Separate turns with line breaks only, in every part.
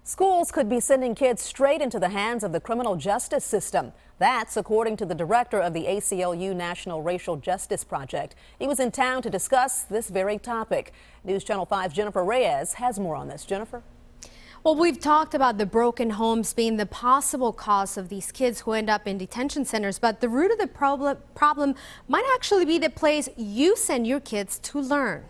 Schools could be sending kids straight into the hands of the criminal justice system. That's according to the director of the ACLU National Racial Justice Project. He was in town to discuss this very topic. News Channel 5's Jennifer Reyes has more on this. Jennifer?
Well, we've talked about the broken homes being the possible cause of these kids who end up in detention centers, but the root of the problem might actually be the place you send your kids to learn.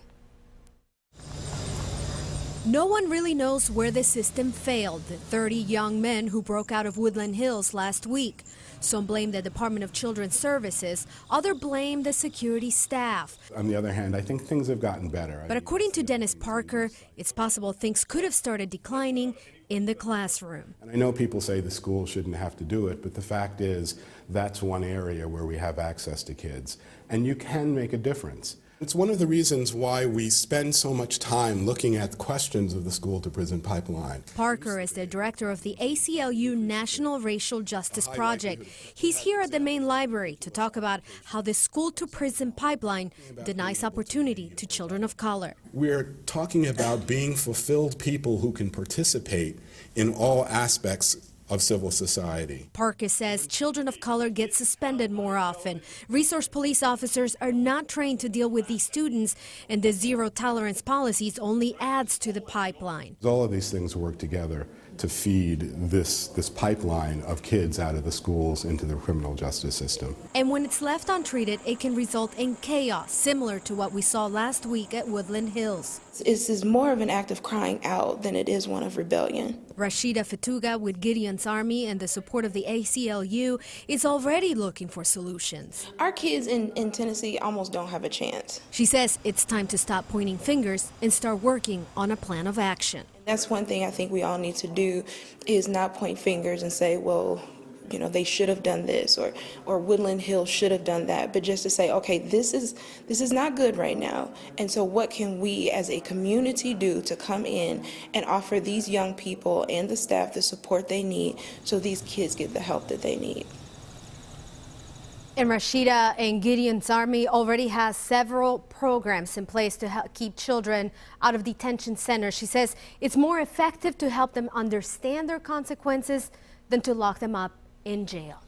No one really knows where the system failed. The 30 young men who broke out of Woodland Hills last week. Some blame the Department of Children's Services, others blame the security staff.
On the other hand, I think things have gotten better.
But according to Dennis Parker, it's possible things could have started declining in the classroom.
And I know people say the school shouldn't have to do it, but the fact is that's one area where we have access to kids, and you can make a difference. It's one of the reasons why we spend so much time looking at questions of the school-to-prison pipeline.
Parker is the director of the ACLU National Racial Justice Project. He's here at the main library to talk about how the school-to-prison pipeline denies opportunity to children of color.
We're talking about being fulfilled people who can participate in all aspects of civil society.
Parker says children of color get suspended more often. Resource police officers are not trained to deal with these students, and the zero tolerance policies only adds to the pipeline.
All of these things work together to feed this pipeline of kids out of the schools into the criminal justice system.
And when it's left untreated, it can result in chaos, similar to what we saw last week at Woodland Hills.
This is more of an act of crying out than it is one of rebellion.
Rashida Fatuga with Gideon's Army and the support of the ACLU is already looking for solutions.
Our kids in Tennessee almost don't have a chance.
She says it's time to stop pointing fingers and start working on a plan of action.
That's one thing I think we all need to do, is not point fingers and say, well, you know, they should have done this, or Woodland Hills should have done that, but just to say, okay, this is not good right now, and so what can we as a community do to come in and offer these young people and the staff the support they need so these kids get the help that they need.
And Rashida and Gideon's Army already has several programs in place to help keep children out of detention centers. She says it's more effective to help them understand their consequences than to lock them up in jail.